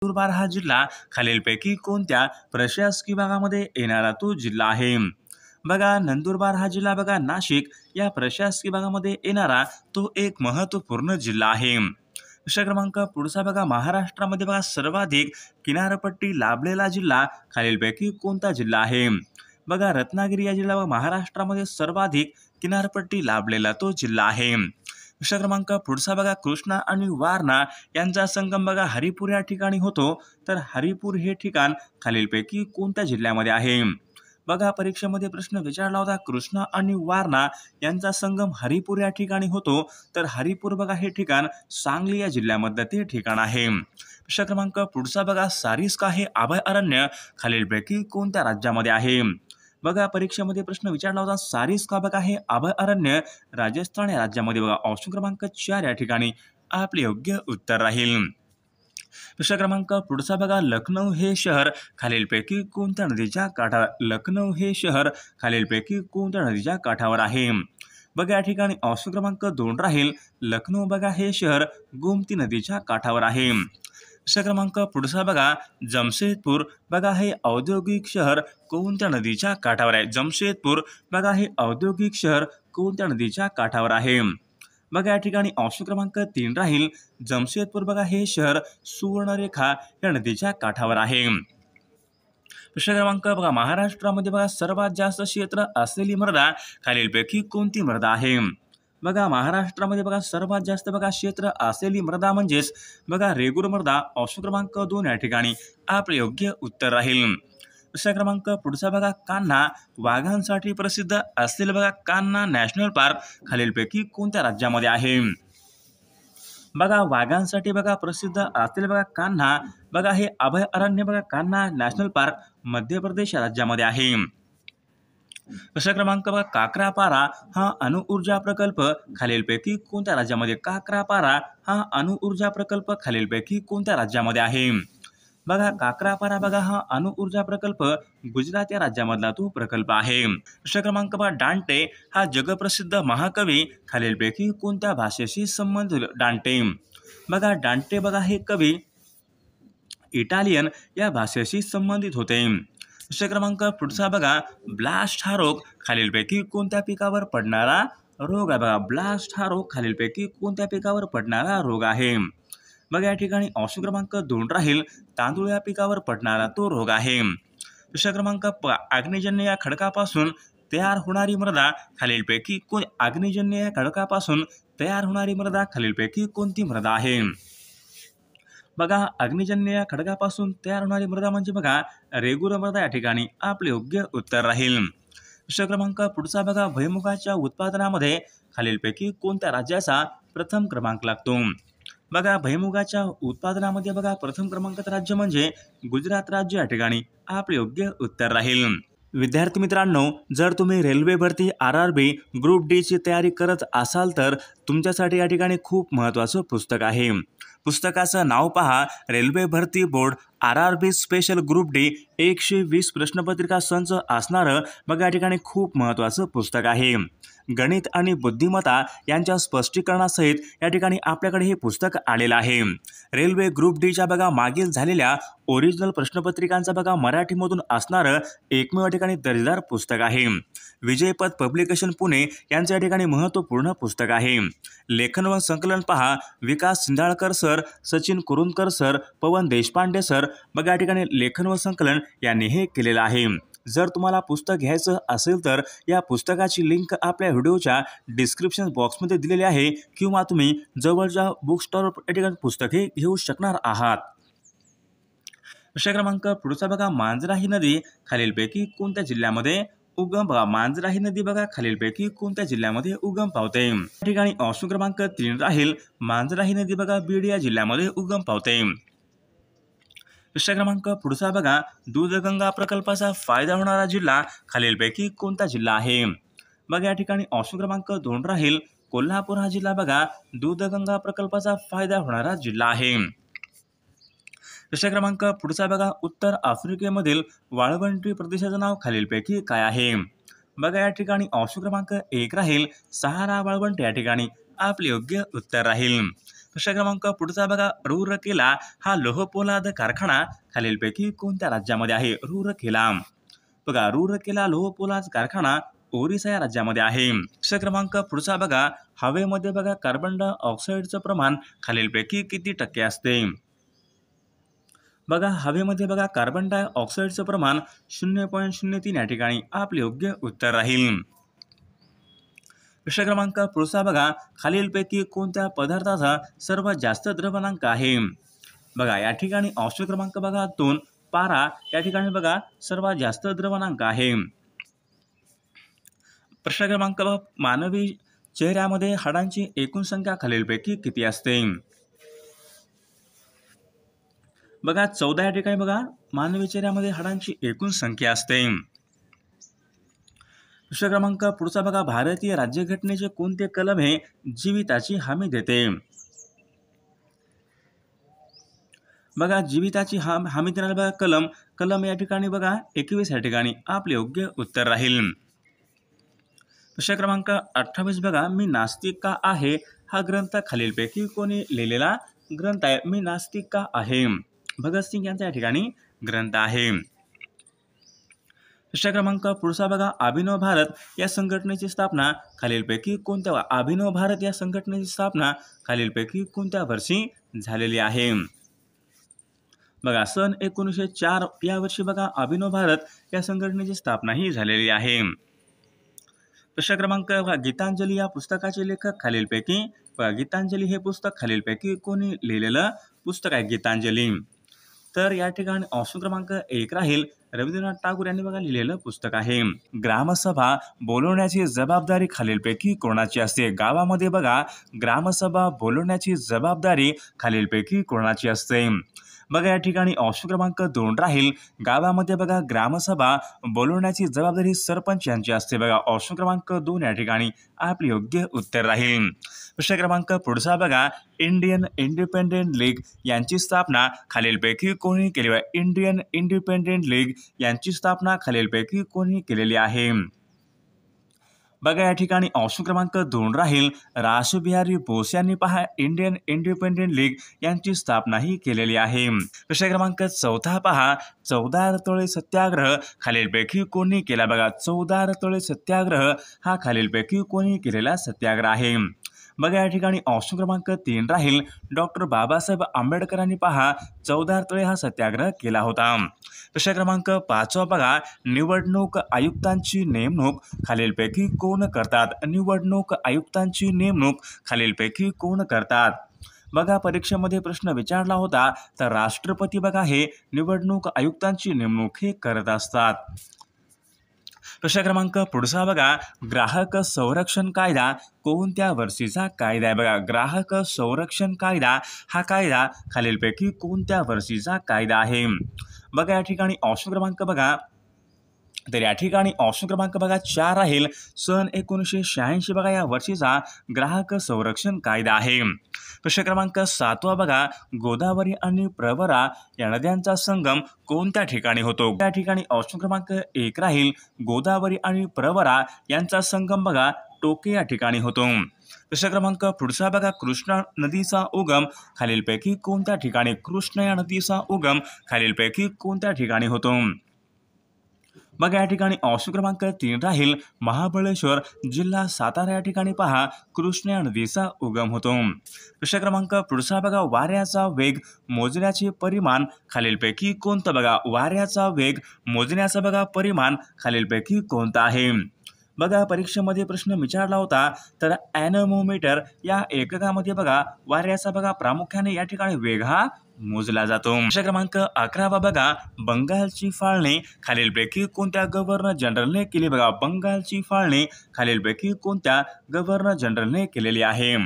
नंदुरबार हा जिल्हा खालीलपैकी कोणत्या प्रशासकीय भागामध्ये येणारा तो जिल्हा आहे? बघा, नंदुरबार हा जिल्हा बघा नाशिक या प्रशासकीय भागामध्ये येणारा तो एक महत्त्वपूर्ण जिल्हा आहे. प्रश्न क्रमांक पुढचा बघा, महाराष्ट्रामध्ये बघा सर्वाधिक किनारपट्टी लाभलेला जिल्हा खालीलपैकी कोणता जिल्हा आहे? बघा, रत्नागिरी या जिल्हा महाराष्ट्रामध्ये सर्वाधिक किनारपट्टी लाभलेला तो जिल्हा आहे. प्रश्न क्रमांक पुढचा बघा, कृष्णा आणि वारणा यांचा संगम बघा हरिपूर या ठिकाणी होतो, तर हरिपूर हे ठिकाण खालीलपैकी कोणत्या जिल्ह्यामध्ये आहे? बघा, परीक्षेमध्ये प्रश्न विचारला होता, कृष्णा आणि वारणा यांचा संगम हरिपूर या ठिकाणी होतो, तर हरिपूर बघा हे ठिकाण सांगली या जिल्ह्यामधलं ते ठिकाण आहे. प्रश्न क्रमांक पुढचा बघा, सारिस्का हे अभयारण्य खालीलपैकी कोणत्या राज्यामध्ये आहे? बघा, परीक्षेमध्ये प्रश्न विचारला होता, सारिस्का बघा हे अभयारण्य राजस्थान या राज्यामध्ये बघा ऑप्शन क्रमांक 4 या ठिकाणी आपले योग्य उत्तर राहील. प्रश्न क्रमांक पुढचा बघा, लखनौ हे शहर खालीलपैकी कोणत्या नदीच्या काठावर लखनौ हे शहर खालीलपैकी कोणत्या नदीच्या काठावर आहे? बघा, या ठिकाणी ऑप्शन क्रमांक 2 राहील. लखनौ बघा हे शहर गोमती नदीच्या काठावर आहे. प्रश्न क्रमांक पुढचा बघा, जमशेदपूर बघा हे औद्योगिक शहर कोणत्या नदीच्या काठावर आहे? जमशेदपूर बघा हे औद्योगिक शहर कोणत्या नदीच्या काठावर आहे? बघा, या ठिकाणी ऑप्शन क्रमांक 3 राहील. जमशेदपूर बघा हे शहर सुवर्णरेखा या नदीच्या काठावर आहे. प्रश्न क्रमांक बघा, महाराष्ट्रामध्ये बघा सर्वात जास्त क्षेत्र असलेली मृदा खालीलपैकी कोणती मृदा आहे? बघा, महाराष्ट्रामध्ये बघा सर्वात जास्त बघा क्षेत्र असलेली मृदा म्हणजेच बघा रेगूर मृदा ऑप्शन क्रमांक 2 या ठिकाणी आपले योग्य उत्तर राहील. प्रश्न क्रमांक पुढचा बघा, कान्हा वाघांसाठी प्रसिद्ध असलेलं बघा कान्हा नॅशनल पार्क खालीलपैकी कोणत्या राज्यामध्ये आहे? बघा, वाघांसाठी बघा प्रसिद्ध असलेलं बघा कान्हा बघा हे अभयारण्य बघा कान्हा नॅशनल पार्क मध्य प्रदेश या राज्यामध्ये आहे. प्रश्न क्रमांक बघा, काक्रापारा हा अणुऊर्जा प्रकल्प खालीलपैकी कोणत्या राज्यामध्ये काक्रापारा हा अणुऊर्जा प्रकल्प खालीलपैकी कोणत्या राज्यामध्ये आहे? बघा, काक्रापारा बघा हा अणुऊर्जा प्रकल्प गुजरात या राज्यामधला तो प्रकल्प आहे. प्रश्न क्रमांक बघा, डांटे हा जगप्रसिद्ध महाकवी खालीलपैकी कोणत्या भाषेशी संबंधित? डांटे बघा, डांटे बघा हे कवी इटालियन या भाषेशी संबंधित होते. प्रश्न क्रमांक पुढचा बघा, ब्लास्ट हा रोग खालीलपैकी कोणत्या पिकावर पडणारा रोग आहे? बघा, ब्लास्ट हा रोग खालीलपैकी कोणत्या पिकावर पडणारा रोग आहे? बघा, या ठिकाणी ऑप्शन क्रमांक 2 राहील. तांदूळ या पिकावर पडणारा तो रोग आहे. प्रश्न क्रमांक अग्निजन्य या खडकापासून तयार होणारी मृदा खालीलपैकी अग्निजन्य या खडकापासून तयार होणारी मृदा खालीलपैकी कोणती मृदा आहे? बघा, अग्निजन्य या खडकापासून तयार होणारी मृदा म्हणजे बघा रेगूर मृदा या ठिकाणी आपले योग्य उत्तर राहील. प्रश्न क्रमांक पुढचा बघा, भुईमुगाच्या उत्पादनामध्ये खालीलपैकी कोणत्या राज्याचा प्रथम क्रमांक लागतो? बघा, भुईमुगाच्या उत्पादनामध्ये बघा प्रथम क्रमांकाचं राज्य म्हणजे गुजरात राज्य या ठिकाणी आपले योग्य उत्तर राहील. विद्यार्थी मित्रांनो, जर तुम्ही रेल्वे भरती RRB ग्रुप डी ची तयारी करत असाल तर तुमच्यासाठी या ठिकाणी खूप महत्त्वाचं पुस्तक आहे. पुस्तकाचं नाव पहा, रेल्वे भरती board RRB special group D 120 प्रश्नपत्रिका संच असणारं बघा या ठिकाणी खूप महत्त्वाचं पुस्तक आहे. गणित आणि बुद्धिमत्ता यांच्या स्पष्टीकरणासहित या ठिकाणी आपल्याकडे हे पुस्तक आलेलं आहे. रेल्वे ग्रुप डीच्या बघा मागील झालेल्या ओरिजिनल प्रश्नपत्रिकांचा बघा मराठीमधून असणारं एकमेव ठिकाणी दर्जेदार पुस्तक आहे. विजयपथ पब्लिकेशन पुणे यांचं या ठिकाणी महत्त्वपूर्ण पुस्तक आहे. लेखन व संकलन पहा, विकास सिंधाळकर सर, सचिन कुरुंदकर सर, पवन देशपांडे सर बघा या ठिकाणी लेखन व संकलन यांनी हे केलेलं आहे. जर तुम्हाला पुस्तक घ्यायचं असेल तर या पुस्तकाची लिंक आपल्या व्हिडिओच्या डिस्क्रिप्शन बॉक्समध्ये दिलेली आहे किंवा तुम्ही जवळच्या बुक स्टॉलवर या ठिकाणी पुस्तक हे घेऊ शकणार आहात. प्रश्न क्रमांक पुढचा बघा, मांजरा ही नदी खालीलपैकी कोणत्या जिल्ह्यामध्ये उगम बघा मांजरा ही नदी बघा खालीलपैकी कोणत्या जिल्ह्यामध्ये उगम पावते? या ठिकाणी ऑप्शन क्रमांक 3 राहील. मांजरा ही नदी बघा बीड या जिल्ह्यामध्ये उगम पावते. प्रश्न क्रमांक पुढचा बघा, दूधगंगा प्रकल्पाचा फायदा होणारा जिल्हा खालीलपैकी कोणता जिल्हा आहे? बघा, या ठिकाणी ऑप्शन क्रमांक 2 राहील. कोल्हापूर हा जिल्हा बघा दूधगंगा प्रकल्पाचा फायदा होणारा जिल्हा आहे. प्रश्न क्रमांक पुढचा बघा, उत्तर आफ्रिकेमधील वाळवंटी प्रदेशाचं नाव खालीलपैकी काय आहे? बघा, या ठिकाणी ऑप्शन क्रमांक 1 राहील. सहारा वाळवंट या ठिकाणी आपले योग्य उत्तर राहील. प्रश्न क्रमांक पुढचा बघा, रूरकेला हा लोहपोलाद कारखाना खालीलपैकी कोणत्या राज्यामध्ये आहे? रूरकेला बघा, रूरकेला लोहपोलाद कारखाना ओरिसा या राज्यामध्ये आहे. प्रश्न क्रमांक पुढचा बघा, हवेमध्ये बघा कार्बन डायऑक्साईडचं प्रमाण खालीलपैकी किती टक्के असते? बघा, हवेमध्ये बघा कार्बन डायऑक्साईडचं प्रमाण 0.03 या ठिकाणी आपले योग्य उत्तर राहील. प्रश्न क्रमांक पुढचा बघा, खालीलपैकी कोणत्या पदार्थाचा सर्वात जास्त द्रवणांक आहे? बघा, या ठिकाणी ऑप्शन क्रमांक बघा 2 पारा या ठिकाणी बघा सर्वात जास्त द्रवणांक आहे. प्रश्न क्रमांक मानवी चेहऱ्यामध्ये हाडांची एकूण संख्या खालीलपैकी किती असते? बघा 14 या ठिकाणी बघा मानवी चेहऱ्यामध्ये हाडांची एकूण संख्या असते. प्रश्न क्रमांक पुढचा बघा, भारतीय राज्यघटनेचे कोणते कलम हे जीविताची हमी देते? बघा, जीविताची हमी देणारा बघा कलम या ठिकाणी बघा 21 या ठिकाणी आपले योग्य उत्तर राहील. प्रश्न क्रमांक 28 बघा, मी नास्तिक का आहे हा ग्रंथ खालीलपैकी कोणी लिहिलेला ग्रंथ आहे? मी नास्तिक का आहे भगतसिंग यांचा या ठिकाणी ग्रंथ आहे. प्रश्न क्रमांक पुढचा बघा, अभिनव भारत या संघटनेची स्थापना खालीलपैकी कोणत्या अभिनव भारत या संघटनेची स्थापना खालीलपैकी कोणत्या वर्षी झालेली आहे? बघा, सन 1904 या वर्षी बघा अभिनव भारत या संघटनेची स्थापना ही झालेली आहे. प्रश्न क्रमांक गीतांजली या पुस्तकाचे लेखक खालीलपैकी गीतांजली हे पुस्तक खालीलपैकी कोणी लिहिलेलं पुस्तक आहे? गीतांजली. तर या ठिकाणी ऑप्शन क्रमांक 1 राहील, रवींद्रनाथ टागोर यांनी बघा लिहिलेलं पुस्तक आहे. ग्रामसभा बोलवण्याची जबाबदारी खालीलपैकी कोणाची असते? गावामध्ये बघा ग्रामसभा बोलवण्याची जबाबदारी खालीलपैकी कोणाची असते? बघा, या ठिकाणी ऑप्शन क्रमांक 2 राहील, गावामध्ये बघा ग्रामसभा बोलवण्याची जबाबदारी सरपंच यांची असते. बघा, ऑप्शन क्रमांक 2 या ठिकाणी आपले योग्य उत्तर राहील. प्रश्न क्रमांक पुढचा बघा, इंडियन इंडिपेंडेंट लीग यांची स्थापना खालीलपैकी कोणी केली आहे? इंडियन इंडिपेंडेंट लीग यांची स्थापना खालीलपैकी कोणी केलेली आहे? बघा, या ठिकाणी ऑप्शन क्रमांक 2 राहील, रासबिहारी बोस यांनी पहा इंडियन इंडिपेंडेंट लीग यांची स्थापना ही केलेली आहे. प्रश्न क्रमांक 4 पहा, 14 तोळे सत्याग्रह खालीलपैकी कोणी केला? बघा, 14 तोळे सत्याग्रह हा खालीलपैकी कोणी केलेला सत्याग्रह आहे? बघा, या ठिकाणी ऑप्शन क्रमांक 3 राहील, डॉक्टर बाबासाहेब आंबेडकरांनी पहा 14 तोळे हा सत्याग्रह केला होता. प्रश्न क्रमांक 5 बघा, निवडणूक आयुक्तांची नेमणूक खालीलपैकी कोण करतात? निवडणूक आयुक्तांची नेमणूक खालीलपैकी कोण करतात? बघा, परीक्षेमध्ये प्रश्न विचारला होता, तर राष्ट्रपती बघा हे निवडणूक आयुक्तांची नेमणूक हे करत असतात. प्रश्न क्रमांक पुढचा बघा, ग्राहक संरक्षण कायदा कोणत्या वर्षीचा कायदा आहे? बघा, ग्राहक संरक्षण कायदा हा कायदा खालीलपैकी कोणत्या वर्षीचा कायदा आहे? बघा, या ठिकाणी ऑप्शन क्रमांक बघा, तर या ठिकाणी ऑप्शन क्रमांक बघा 4 राहील, सन 1986 बघा या वर्षीचा ग्राहक संरक्षण कायदा आहे. प्रश्न क्रमांक 7 बघा, गोदावरी आणि प्रवरा या नद्यांचा संगम कोणत्या ठिकाणी होतो? त्या ठिकाणी ऑप्शन क्रमांक 1 राहील, गोदावरी आणि प्रवरा यांचा संगम बघा टोके या ठिकाणी होतो. प्रश्न क्रमांक पुढचा बघा, कृष्णा नदीचा उगम खालीलपैकी कोणत्या ठिकाणी? कृष्णा या नदीचा उगम खालीलपैकी कोणत्या ठिकाणी होतो? बघा, या ठिकाणी ऑप्शन क्रमांक 3 राहील, महाबळेश्वर जिल्हा सातारा या ठिकाणी पहा कृष्णा नदीचा उगम होतो. प्रश्न क्रमांक पुढचा बघा, वाऱ्याचा वेग मोजण्याचे परिमाण खालीलपैकी कोणतं? बघा, वाऱ्याचा वेग मोजण्याचा बघा परिमाण खालीलपैकी कोणतं आहे? बघा, परीक्षेमध्ये प्रश्न विचारला होता, तर ॲनोमोमीटर या एककामध्ये बघा वाऱ्याचा बघा प्रामुख्याने या ठिकाणी वेग हा मोजला जातो. प्रश्न क्रमांक 11 बघा, बंगालची फाळणी खालीलपैकी कोणत्या गव्हर्नर जनरलने केली? बघा, बंगालची फाळणी खालीलपैकी कोणत्या गव्हर्नर जनरलने केलेली आहे?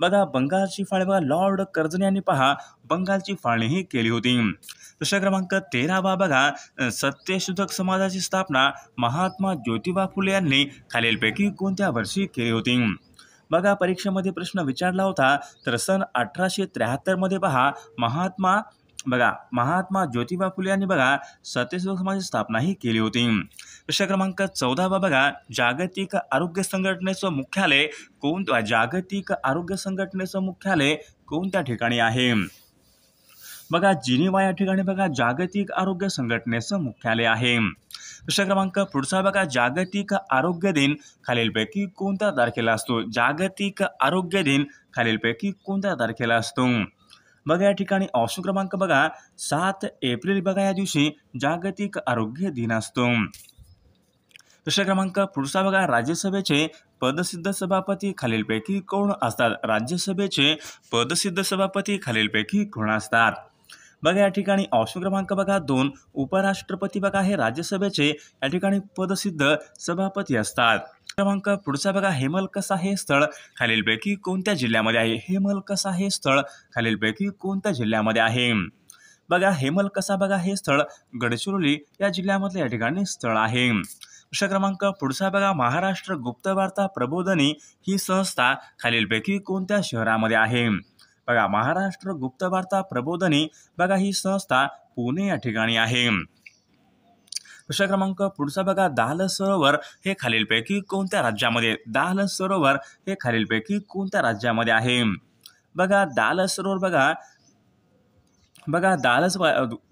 बघा, बंगालची फाळणी बघा लॉर्ड कर्झन यांनी पहा बंगालची फाळणी ही केली होती. प्रश्न क्रमांक 13 बघा, सत्यशोधक समाजाची स्थापना महात्मा ज्योतिबा फुले यांनी खालीलपैकी कोणत्या वर्षी केली होती? बघा, परीक्षेमध्ये प्रश्न विचारला होता, तर सन 1873 मध्ये पहा महात्मा ज्योतिबा फुले यांनी बघा सत्यशोधक समाजाची स्थापना ही केली होती. प्रश्न क्रमांक 14 बघा, जागतिक आरोग्य संघटनेचं मुख्यालय कोणत्या ठिकाणी आहे? बघा जिनिव्हा या ठिकाणी बघा जागतिक आरोग्य संघटनेचं मुख्यालय आहे. प्रश्न क्रमांक पुढचा बघा जागतिक आरोग्य दिन खालीलपैकी कोणत्या तारखेला असतो? जागतिक आरोग्य दिन खालीलपैकी कोणत्या तारखेला असतो? बघा या ठिकाणी ऑप्शन क्रमांक बघा 7 एप्रिल बघा या दिवशी जागतिक आरोग्य दिन असतो. प्रश्न क्रमांक पुढचा बघा राज्यसभेचे पदसिद्ध सभापती खालीलपैकी कोण असतात? राज्यसभेचे पदसिद्ध सभापती खालीलपैकी कोण असतात? बघा या ठिकाणी ऑप्शन क्रमांक बघा 2 उपराष्ट्रपती बघा हे राज्यसभेचे या ठिकाणी पदसिद्ध सभापती असतात. क्रमांक पुढचा बघा हेमलकसा हे स्थळ खालीलपैकी कोणत्या जिल्ह्यामध्ये आहे? हेमलकसा हे स्थळ खालीलपैकी कोणत्या जिल्ह्यामध्ये आहे? बघा हेमलकसा बघा हे स्थळ गडचिरोली या जिल्ह्यामधले या ठिकाणी स्थळ आहे. प्रश्न क्रमांक पुढचा बघा महाराष्ट्र गुप्तवार्ता प्रबोधिनी ही संस्था खालीलपैकी कोणत्या शहरामध्ये आहे? बघा महाराष्ट्र गुप्तवार्ता प्रबोधिनी बघा ही संस्था पुणे या ठिकाणी आहे. प्रश्न क्रमांक पुढचा बघा दाल सरोवर हे खालीलपैकी कोणत्या राज्यामध्ये? दाल सरोवर हे खालीलपैकी कोणत्या राज्यामध्ये आहे? बघा दाल सरोवर बघा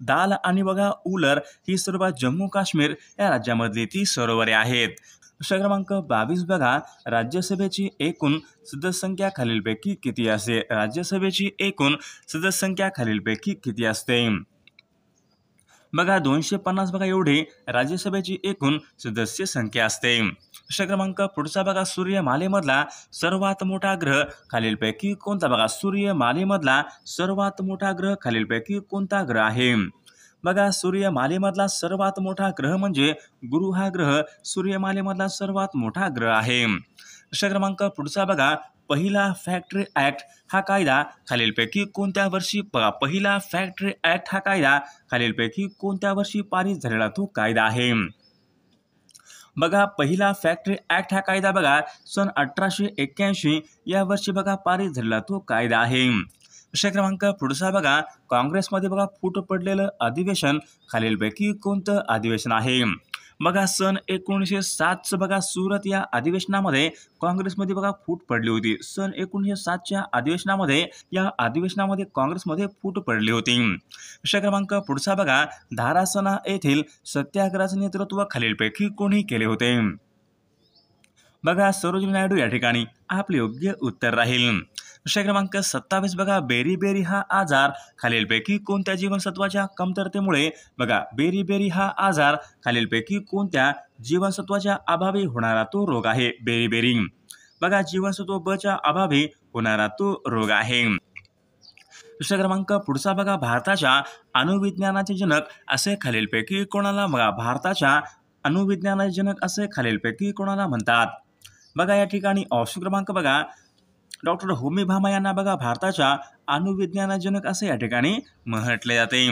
दाल आणि बघा उलर ही सर्व जम्मू काश्मीर या राज्यामधली ती सरोवरे आहेत. प्रश्न क्रमांक 22 बघा राज्यसभेची एकूण सदस्यसंख्या खालीलपैकी किती असते? राज्यसभेची एकूण सदस्यसंख्या खालीलपैकी किती असते? बघा 250 बघा एवढी राज्यसभेची एकूण सदस्य संख्या असते. प्रश्न क्रमांक पुढचा बघा सूर्यमालेमधला सर्वात मोठा ग्रह खालीलपैकी कोणता? बघा सूर्यमालेमधला सर्वात मोठा ग्रह खालीलपैकी कोणता ग्रह आहे? बघा सूर्यमालेमधला सर्वात मोठा ग्रह म्हणजे गुरु हा ग्रह सूर्यमालेमधला सर्वात मोठा ग्रह आहे. प्रश्न क्रमांक पुढचा बघा पहिला फॅक्टरी ऍक्ट हा कायदा खालीलपैकी कोणत्या वर्षी पहिला फॅक्टरी ऍक्ट हा कायदा खालीलपैकी कोणत्या वर्षी पारित झालेला तो कायदा आहे? बघा पहिला फॅक्टरी ऍक्ट हा कायदा बघा सन 1881 या वर्षी बघा पारित झालेला तो कायदा आहे. प्रश्न क्रमांक पुढचा बघा काँग्रेसमध्ये बघा फूट पडलेलं अधिवेशन खालीलपैकी कोणतं अधिवेशन आहे? बघा सन 1907 बघा सुरत या अधिवेशनामध्ये काँग्रेसमध्ये बघा फूट पडली होती. सन 1907च्या अधिवेशनामध्ये काँग्रेसमध्ये फूट पडली होती. प्रश्न क्रमांक पुढचा बघा धारासना येथील सत्याग्रहाचे नेतृत्व खालीलपैकी कोणी केले होते? बघा सरोजिनी नायडू या ठिकाणी आपले योग्य उत्तर राहील. प्रश्न क्रमांक 27 बघा बेरीबेरी हा आजार खालीलपैकी कोणत्या जीवनसत्वाच्या कमतरतेमुळे बघा बेरीबेरी हा आजार खालीलपैकी कोणत्या जीवनसत्वाच्या अभावी होणारा तो रोग आहे? बेरीबेरी बघा जीवनसत्व ब च्या अभावी होणारा तो रोग आहे. प्रश्न क्रमांक पुढचा बघा भारताच्या अणुविज्ञानाचे जनक असे खालीलपैकी कोणाला बघा भारताच्या अणुविज्ञानाचे जनक असे खालीलपैकी कोणाला म्हणतात? बघा या ठिकाणी ऑप्शन क्रमांक बघा डॉक्टर होमी भाभा यांना बघा भारताच्या अणुविज्ञानाचे जनक असे या ठिकाणी म्हटले जाते.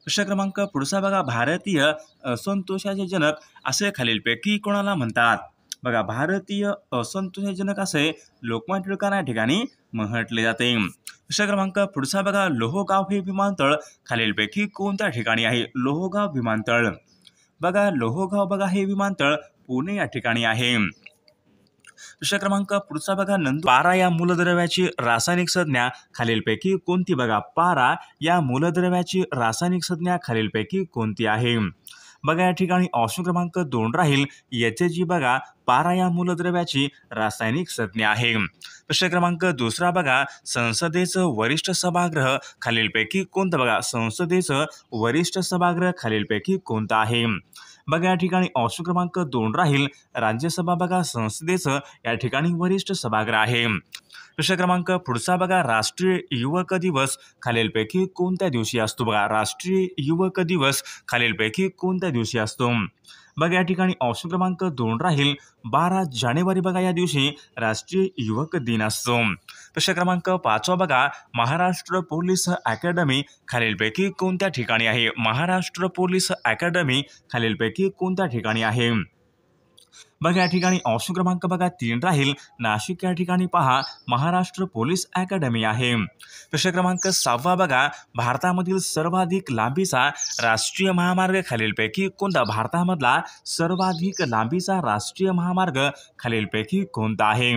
प्रश्न क्रमांक पुढचा बघा भारतीय असंतोषाचे जनक असे खालीलपैकी कोणाला म्हणतात? बघा भारतीय असंतोषाचे जनक असे लोकमान्य टिळकांना या ठिकाणी म्हटले जाते. प्रश्न क्रमांक पुढचा बघा लोहगाव हे विमानतळ खालीलपैकी कोणत्या ठिकाणी आहे? लोहगाव विमानतळ बघा लोहगाव बघा हे विमानतळ पुणे या ठिकाणी आहे. प्रश्न क्रमांक पुढचा बघा पारा या मूलद्रव्याची रासायनिक संज्ञा खालीलपैकी कोणती? बघा पारा या मूलद्रव्याची रासायनिक संज्ञा खालीलपैकी कोणती आहे? बघा या ठिकाणी ऑप्शन क्रमांक 2 राहील HG बघा पारा या मूलद्रव्याची रासायनिक संज्ञा आहे. प्रश्न क्रमांक 2 बघा संसदेचं वरिष्ठ सभागृह खालीलपैकी कोणतं? बघा संसदेचं वरिष्ठ सभागृह खालीलपैकी कोणतं आहे? बघा या ठिकाणी ऑप्शन क्रमांक 2 राहील राज्यसभा बघा संसदेचं या ठिकाणी वरिष्ठ सभागृह आहे. प्रश्न क्रमांक पुढचा बघा राष्ट्रीय युवक दिवस खालीलपैकी कोणत्या दिवशी असतो? बघा राष्ट्रीय युवक दिवस खालीलपैकी कोणत्या दिवशी असतो? बघा या ठिकाणी ऑप्शन क्रमांक 2 राहील 12 जानेवारी बघा या दिवशी राष्ट्रीय युवक दिन असतो. प्रश्न क्रमांक 5 बघा महाराष्ट्र पोलीस अकॅडमी खालीलपैकी कोणत्या ठिकाणी आहे? महाराष्ट्र पोलीस अकॅडमी खालीलपैकी कोणत्या ठिकाणी आहे? बघा या ठिकाणी ऑप्शन क्रमांक बघा 3 राहील नाशिक या ठिकाणी पहा महाराष्ट्र पोलीस अकॅडमी आहे. प्रश्न क्रमांक 6 बघा भारतामधील सर्वाधिक लांबीचा राष्ट्रीय महामार्ग खालीलपैकी कोणता? भारतामधला सर्वाधिक लांबीचा राष्ट्रीय महामार्ग खालीलपैकी कोणता आहे?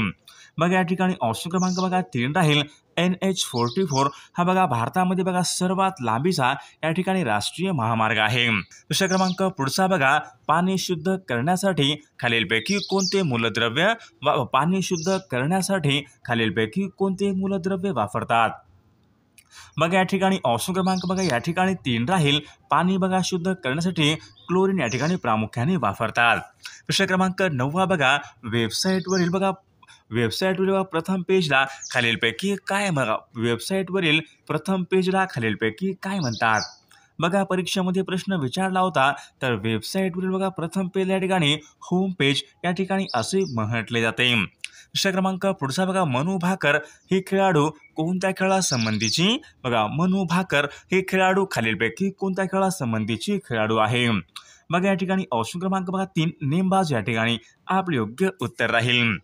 बघा या ठिकाणी ऑप्शन क्रमांक बघा 3 राहील NH44 हा बघा भारतामध्ये बघा सर्वात लांबीचा या ठिकाणी राष्ट्रीय महामार्ग आहे. दुसरा क्रमांक पुढचा बघा, पाणी शुद्ध करण्यासाठी खालीलपैकी कोणते मूलद्रव्य पाणी शुद्ध करण्यासाठी खालीलपैकी कोणते मूलद्रव्य वापरतात? बघा या ठिकाणी ऑप्शन क्रमांक बघा या ठिकाणी 3 राहील. पाणी बघा शुद्ध करण्यासाठी क्लोरीन या ठिकाणी प्रामुख्याने वापरतात. प्रश्न क्रमांक 9 बघा, वेबसाईटवरील प्रथम पेजला खालीलपैकी काय बघा वेबसाईटवरील प्रथम पेजला खालीलपैकी काय म्हणतात? बघा परीक्षेमध्ये प्रश्न विचारला होता, तर वेबसाईटवरील बघा प्रथम पेज या ठिकाणी होम पेज या ठिकाणी असे म्हटले जाते. दुसरा क्रमांक पुढचा बघा, मनू भाकर हे खेळाडू कोणत्या खेळासंबंधीची बघा मनू भाकर हे खेळाडू खालीलपैकी कोणत्या खेळासंबंधीची खेळाडू आहे? बघा या ठिकाणी ऑप्शन क्रमांक बघा 3 नेमबाज या ठिकाणी आपले योग्य उत्तर राहील.